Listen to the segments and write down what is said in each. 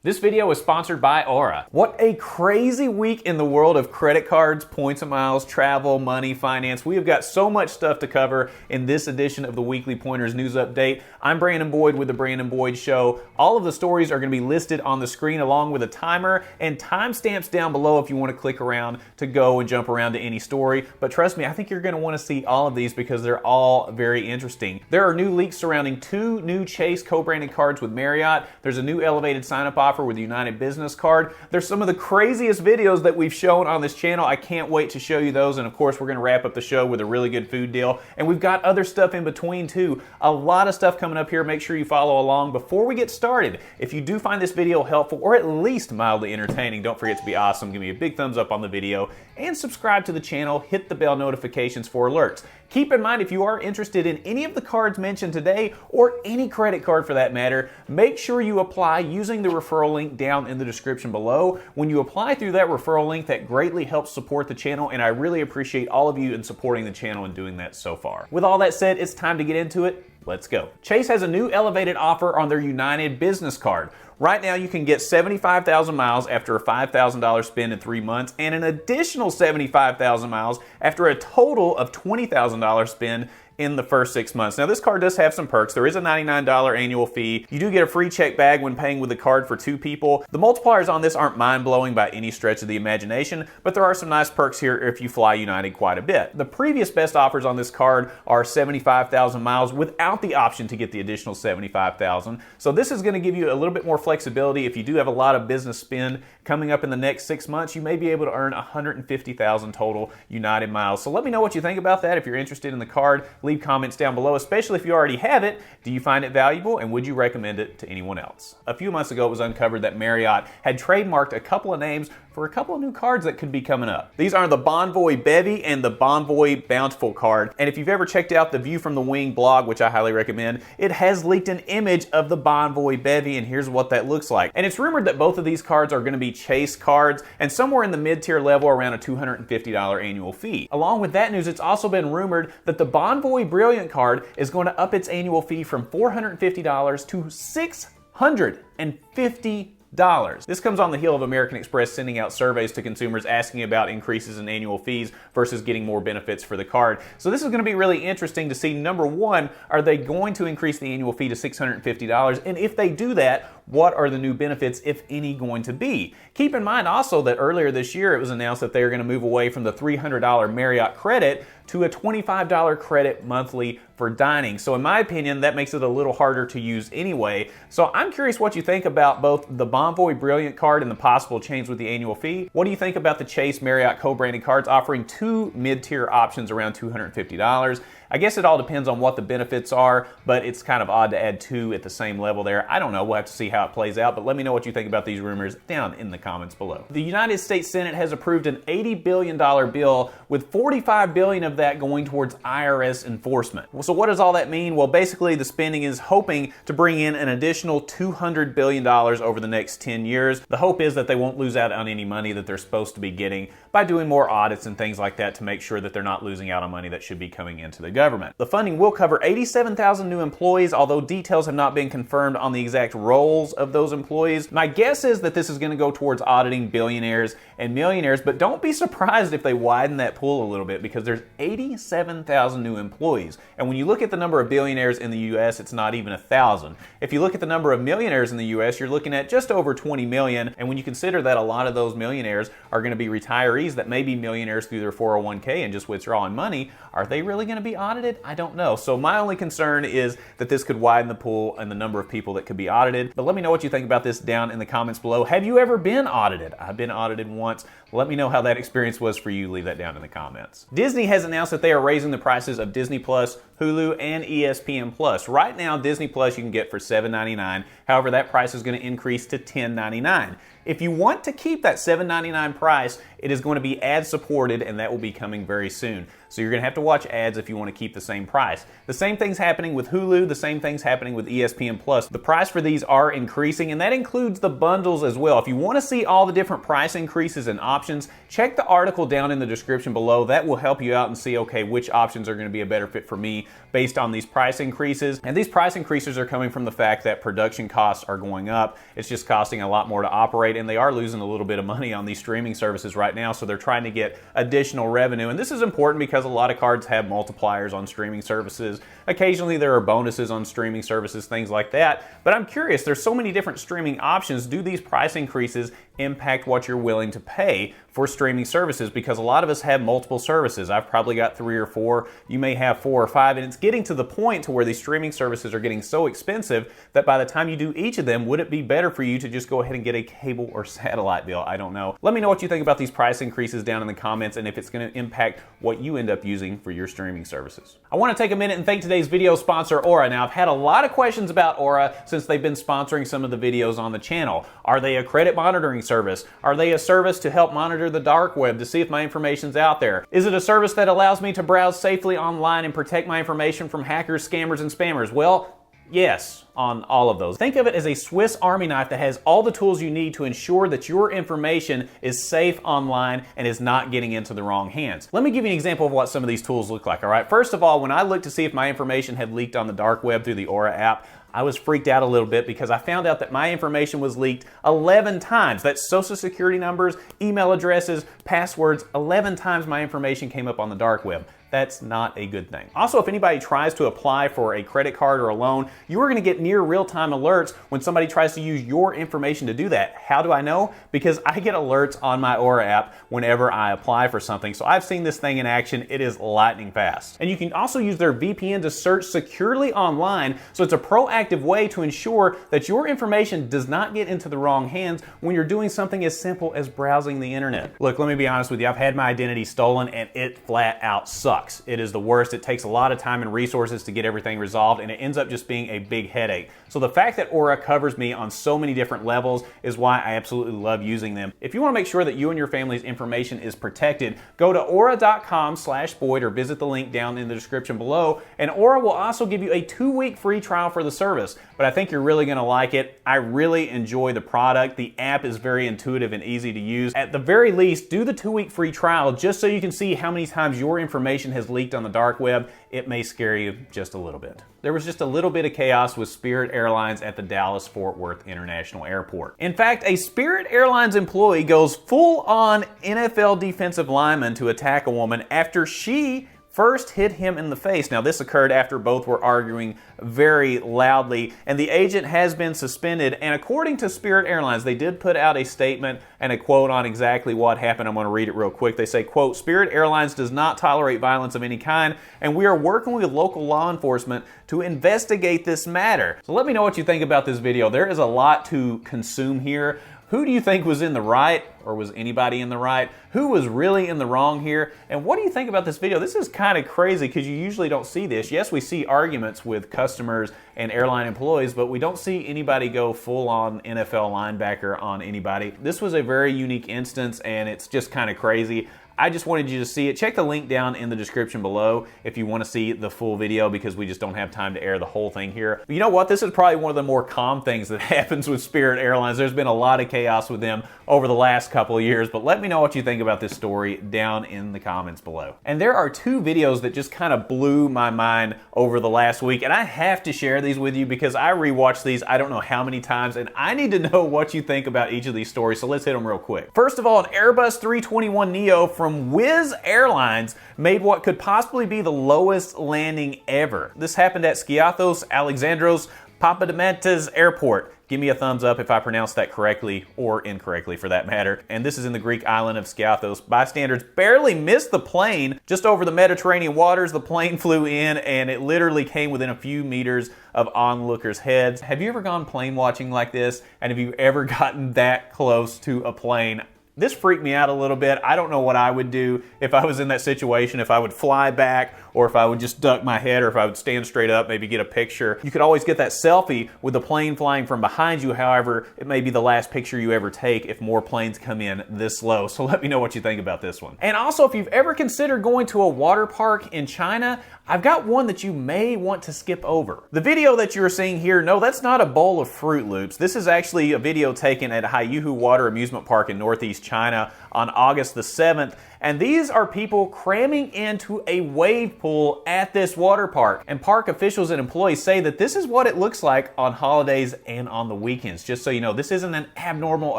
This video is sponsored by Aura. What a crazy week in the world of credit cards, points and miles, travel, money, finance. We have got so much stuff to cover in this edition of the Weekly Pointers News Update. I'm Brandon Boyd with The Brandon Boyd Show. All of the stories are going to be listed on the screen along with a timer and timestamps down below if you want to click around to go and jump around to any story. But trust me, I think you're going to want to see all of these because they're all very interesting. There are new leaks surrounding two new Chase co-branded cards with Marriott. There's a new elevated sign-up offer with the United Business Card. There's some of the craziest videos that we've shown on this channel. I can't wait to show you those. And of course, we're going to wrap up the show with a really good food deal. And we've got other stuff in between too. A lot of stuff coming up here. Make sure you follow along. Before we get started, if you do find this video helpful or at least mildly entertaining, don't forget to be awesome. Give me a big thumbs up on the video and subscribe to the channel. Hit the bell notifications for alerts. Keep in mind, if you are interested in any of the cards mentioned today, or any credit card for that matter, make sure you apply using the referral link down in the description below. When you apply through that referral link, that greatly helps support the channel, and I really appreciate all of you in supporting the channel and doing that so far. With all that said, it's time to get into it. Let's go. Chase has a new elevated offer on their United Business Card. Right now, you can get 75,000 miles after a $5,000 spend in 3 months and an additional 75,000 miles after a total of $20,000 spend in the first 6 months. Now, this card does have some perks. There is a $99 annual fee. You do get a free check bag when paying with the card for 2 people. The multipliers on this aren't mind-blowing by any stretch of the imagination, but there are some nice perks here if you fly United quite a bit. The previous best offers on this card are 75,000 miles without the option to get the additional 75,000. So this is going to give you a little bit more flexibility. If you do have a lot of business spend coming up in the next 6 months, you may be able to earn 150,000 total United miles. So let me know what you think about that. If you're interested in the card, leave comments down below, especially if you already have it. Do you find it valuable, and would you recommend it to anyone else? A few months ago, it was uncovered that Marriott had trademarked a couple of names for a couple of new cards that could be coming up. These are the Bonvoy Bevy and the Bonvoy Bountiful card. And if you've ever checked out the View from the Wing blog, which I highly recommend, it has leaked an image of the Bonvoy Bevy, and here's what that looks like. And it's rumored that both of these cards are going to be Chase cards and somewhere in the mid-tier level around a $250 annual fee. Along with that news, it's also been rumored that the Bonvoy Brilliant card is going to up its annual fee from $450 to $650. This comes on the heel of American Express sending out surveys to consumers asking about increases in annual fees versus getting more benefits for the card. So this is going to be really interesting to see, number one, are they going to increase the annual fee to $650? And if they do that, what are the new benefits, if any, going to be? Keep in mind also that earlier this year it was announced that they are going to move away from the $300 Marriott credit to a $25 credit monthly for dining. So in my opinion, that makes it a little harder to use anyway. So I'm curious what you think about both the Bonvoy Brilliant card and the possible change with the annual fee. What do you think about the Chase Marriott co-branded cards offering 2 mid-tier options around $250? I guess it all depends on what the benefits are, but it's kind of odd to add 2 at the same level there. I don't know. We'll have to see how it plays out, but let me know what you think about these rumors down in the comments below. The United States Senate has approved an $80 billion bill, with $45 billion of that going towards IRS enforcement. So what does all that mean? Well, basically the spending is hoping to bring in an additional $200 billion over the next 10 years. The hope is that they won't lose out on any money that they're supposed to be getting by doing more audits and things like that to make sure that they're not losing out on money that should be coming into the government. The funding will cover 87,000 new employees, although details have not been confirmed on the exact roles of those employees. My guess is that this is going to go towards auditing billionaires and millionaires, but don't be surprised if they widen that pool a little bit, because there's 87,000 new employees. And when you look at the number of billionaires in the US, it's not even 1,000. If you look at the number of millionaires in the US, you're looking at just over 20 million. And when you consider that a lot of those millionaires are going to be retirees that may be millionaires through their 401k and just withdrawing money, are they really going to be audited? I don't know. So my only concern is that this could widen the pool and the number of people that could be audited. But let me know what you think about this down in the comments below. Have you ever been audited? I've been audited once. Let me know how that experience was for you. Leave that down in the comments. Disney has announced that they are raising the prices of Disney Plus, Hulu, and ESPN Plus. Right now, Disney Plus you can get for $7.99. However, that price is going to increase to $10.99. If you want to keep that $7.99 price, it is going to be ad-supported, and that will be coming very soon. So you're going to have to watch ads if you want to keep the same price. The same thing's happening with Hulu, the same thing's happening with ESPN Plus. The price for these are increasing, and that includes the bundles as well. If you want to see all the different price increases and options, check the article down in the description below. That will help you out and see, okay, which options are going to be a better fit for me based on these price increases. And these price increases are coming from the fact that production costs are going up. It's just costing a lot more to operate, and they are losing a little bit of money on these streaming services right now, so they're trying to get additional revenue. And this is important because a lot of cards have multipliers on streaming services. Occasionally there are bonuses on streaming services, things like that. But I'm curious, there's so many different streaming options. Do these price increases impact what you're willing to pay for streaming services? Because a lot of us have multiple services. I've probably got 3 or 4. You may have 4 or 5, and it's getting to the point to where these streaming services are getting so expensive that by the time you do each of them, would it be better for you to just go ahead and get a cable or satellite bill? I don't know. Let me know what you think about these price increases down in the comments, and if it's going to impact what you end up using for your streaming services. I want to take a minute and thank today's video sponsor, Aura. Now, I've had a lot of questions about Aura since they've been sponsoring some of the videos on the channel. Are they a credit monitoring service? Are they a service to help monitor the dark web to see if my information's out there? Is it a service that allows me to browse safely online and protect my information from hackers, scammers, and spammers? Well, yes, on all of those. Think of it as a Swiss Army knife that has all the tools you need to ensure that your information is safe online and is not getting into the wrong hands. Let me give you an example of what some of these tools look like, all right? First of all, when I looked to see if my information had leaked on the dark web through the Aura app, I was freaked out a little bit because I found out that my information was leaked 11 times. That's social security numbers, email addresses, passwords. 11 times my information came up on the dark web. That's not a good thing. Also, if anybody tries to apply for a credit card or a loan, you are going to get near real-time alerts when somebody tries to use your information to do that. How do I know? Because I get alerts on my Aura app whenever I apply for something. So I've seen this thing in action. It is lightning fast. And you can also use their VPN to search securely online. So it's a proactive way to ensure that your information does not get into the wrong hands when you're doing something as simple as browsing the internet. Look, let me be honest with you. I've had my identity stolen and it flat out sucks. It is the worst. It takes a lot of time and resources to get everything resolved, and it ends up just being a big headache. So the fact that Aura covers me on so many different levels is why I absolutely love using them. If you want to make sure that you and your family's information is protected, go to aura.com/Boyd or visit the link down in the description below, and Aura will also give you a 2-week free trial for the service. But I think you're really going to like it. I really enjoy the product. The app is very intuitive and easy to use. At the very least, do the 2-week free trial just so you can see how many times your information has leaked on the dark web. It may scare you just a little bit. There was just a little bit of chaos with Spirit Airlines at the Dallas-Fort Worth International Airport. In fact, a Spirit Airlines employee goes full-on NFL defensive lineman to attack a woman after she first hit him in the face. Now, this occurred after both were arguing very loudly, and the agent has been suspended. And according to Spirit Airlines, they did put out a statement and a quote on exactly what happened. I'm going to read it real quick. They say, quote, "Spirit Airlines does not tolerate violence of any kind, and we are working with local law enforcement to investigate this matter." So let me know what you think about this video. There is a lot to consume here. Who do you think was in the right, or was anybody in the right? Who was really in the wrong here? And what do you think about this video? This is kind of crazy because you usually don't see this. Yes, we see arguments with customers and airline employees, but we don't see anybody go full-on NFL linebacker on anybody. This was a very unique instance, and it's just kind of crazy. I just wanted you to see it. Check the link down in the description below if you want to see the full video, because we just don't have time to air the whole thing here. But you know what? This is probably one of the more calm things that happens with Spirit Airlines. There's been a lot of chaos with them over the last couple of years, but let me know what you think about this story down in the comments below. And there are 2 videos that just kind of blew my mind over the last week, and I have to share these with you because I rewatched these I don't know how many times, and I need to know what you think about each of these stories, so let's hit them real quick. First of all, an Airbus 321neo from Wizz Airlines made what could possibly be the lowest landing ever. This happened at Skiathos Alexandros Papadimoutas Airport. Give me a thumbs up if I pronounced that correctly or incorrectly for that matter. And this is in the Greek island of Skiathos. Bystanders barely missed the plane just over the Mediterranean waters. The plane flew in and it literally came within a few meters of onlookers' heads. Have you ever gone plane watching like this? And have you ever gotten that close to a plane? This freaked me out a little bit. I don't know what I would do if I was in that situation, if I would fly back or if I would just duck my head or if I would stand straight up, maybe get a picture. You could always get that selfie with the plane flying from behind you. However, it may be the last picture you ever take if more planes come in this low. So let me know what you think about this one. And also, if you've ever considered going to a water park in China, I've got one that you may want to skip over. The video that you're seeing here, no, that's not a bowl of Fruit Loops. This is actually a video taken at Haiyuhu Water Amusement Park in Northeast China on August the 7th. And these are people cramming into a wave pool at this water park. And park officials and employees say that this is what it looks like on holidays and on the weekends. Just so you know, this isn't an abnormal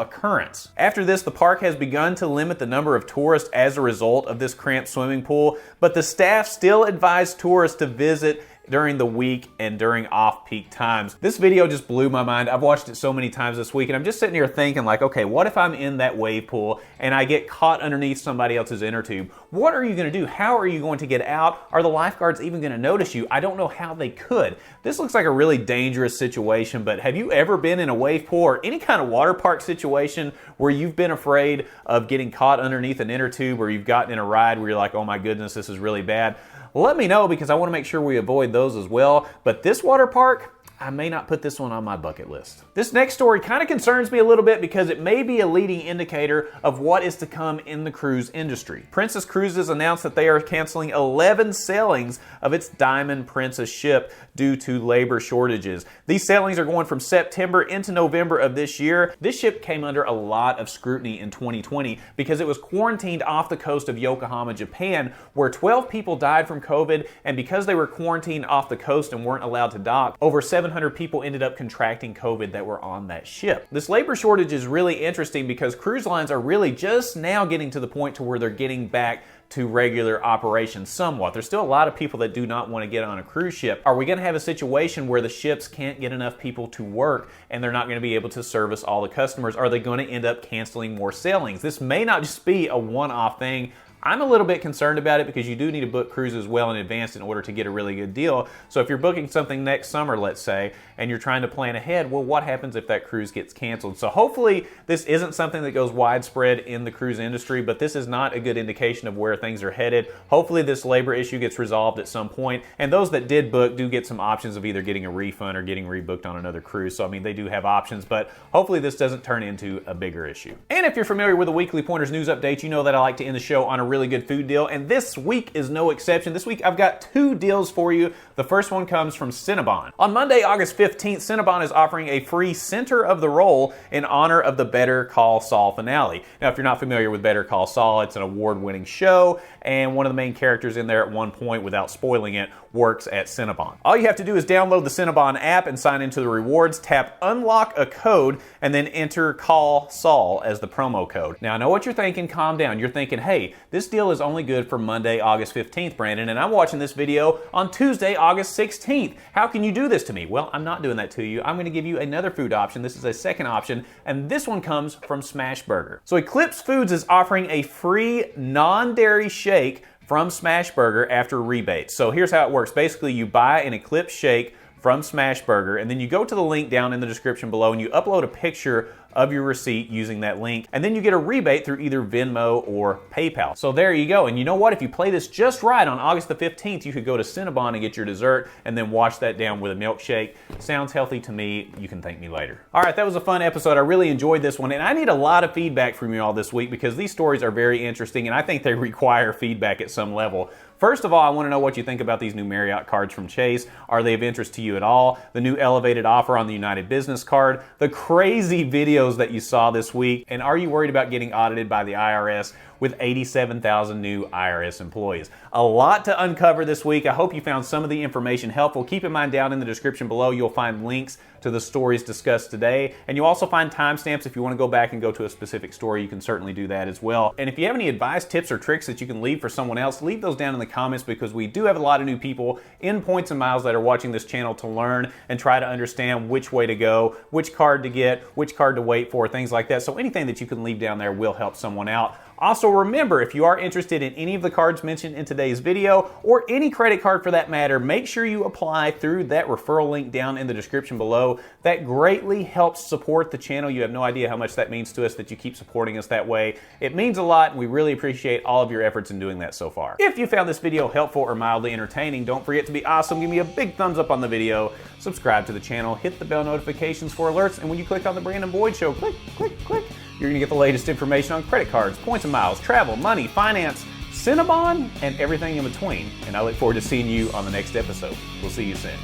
occurrence. After this, the park has begun to limit the number of tourists as a result of this cramped swimming pool, but the staff still advise tourists to visit during the week and during off-peak times. This video just blew my mind. I've watched it so many times this week, and I'm just sitting here thinking like, okay, what if I'm in that wave pool and I get caught underneath somebody else's inner tube? What are you gonna do? How are you going to get out? Are the lifeguards even gonna notice you? I don't know how they could. This looks like a really dangerous situation, but have you ever been in a wave pool or any kind of water park situation where you've been afraid of getting caught underneath an inner tube, or you've gotten in a ride where you're like, oh my goodness, this is really bad? Let me know, because I want to make sure we avoid those as well. But this water park, I may not put this one on my bucket list. This next story kind of concerns me a little bit because it may be a leading indicator of what is to come in the cruise industry. Princess Cruises announced that they are canceling 11 sailings of its Diamond Princess ship due to labor shortages. These sailings are going from September into November of this year. This ship came under a lot of scrutiny in 2020 because it was quarantined off the coast of Yokohama, Japan, where 12 people died from COVID, and because they were quarantined off the coast and weren't allowed to dock, over 700 people ended up contracting COVID that were on that ship. This labor shortage is really interesting because cruise lines are really just now getting to the point to where they're getting back to regular operations somewhat. There's still a lot of people that do not want to get on a cruise ship. Are we going to have a situation where the ships can't get enough people to work and they're not going to be able to service all the customers? Are they going to end up canceling more sailings? This may not just be a one-off thing. I'm a little bit concerned about it because you do need to book cruises well in advance in order to get a really good deal. So if you're booking something next summer, let's say, and you're trying to plan ahead, well, what happens if that cruise gets canceled? So hopefully this isn't something that goes widespread in the cruise industry, but this is not a good indication of where things are headed. Hopefully this labor issue gets resolved at some point, and those that did book do get some options of either getting a refund or getting rebooked on another cruise. So I mean, they do have options, but hopefully this doesn't turn into a bigger issue. And if you're familiar with the Weekly Pointers news update, you know that I like to end the show on a really good food deal, and this week is no exception. This week I've got two deals for you. The first one comes from Cinnabon. On Monday, August 15th, Cinnabon is offering a free Center of the Roll in honor of the Better Call Saul finale. Now, if you're not familiar with Better Call Saul, it's an award-winning show, and one of the main characters in there at one point, without spoiling it, works at Cinnabon. All you have to do is download the Cinnabon app and sign into the rewards, tap unlock a code, and then enter Call Saul as the promo code. Now, I know what you're thinking. Calm down. You're thinking, hey, this deal is only good for Monday, August 15th, Brandon, and I'm watching this video on Tuesday, August 16th. How can you do this to me? Well, I'm not doing that to you. I'm going to give you another food option. This is a second option, and this one comes from Smashburger. So Eclipse Foods is offering a free non-dairy shake from Smashburger after rebates. So here's how it works. Basically, you buy an Eclipse shake from Smashburger, and then you go to the link down in the description below and you upload a picture of your receipt using that link, and then you get a rebate through either Venmo or PayPal. So there you go. And you know what? If you play this just right on August the 15th, you could go to Cinnabon and get your dessert and then wash that down with a milkshake. Sounds healthy to me. You can thank me later. All right, that was a fun episode. I really enjoyed this one, and I need a lot of feedback from you all this week because these stories are very interesting and I think they require feedback at some level. First of all, I want to know what you think about these new Marriott cards from Chase. Are they of interest to you at all? The new elevated offer on the United Business Card, the crazy videos that you saw this week, and are you worried about getting audited by the IRS with 87,000 new IRS employees? A lot to uncover this week. I hope you found some of the information helpful. Keep in mind down in the description below, you'll find links to the stories discussed today, and you'll also find timestamps. If you want to go back and go to a specific story, you can certainly do that as well. And if you have any advice, tips, or tricks that you can leave for someone else, leave those down in the comments because we do have a lot of new people in Points and Miles that are watching this channel to learn and try to understand which way to go, which card to get, which card to wait for, things like that. So anything that you can leave down there will help someone out. Also, So remember, if you are interested in any of the cards mentioned in today's video, or any credit card for that matter, make sure you apply through that referral link down in the description below. That greatly helps support the channel. You have no idea how much that means to us that you keep supporting us that way. It means a lot, and we really appreciate all of your efforts in doing that so far. If you found this video helpful or mildly entertaining, don't forget to be awesome. Give me a big thumbs up on the video, subscribe to the channel, hit the bell notifications for alerts, and when you click on the Brandon Boyd Show, click, click, click, you're gonna get the latest information on credit cards, points and miles, travel, money, finance, Cinnabon, and everything in between. And I look forward to seeing you on the next episode. We'll see you soon.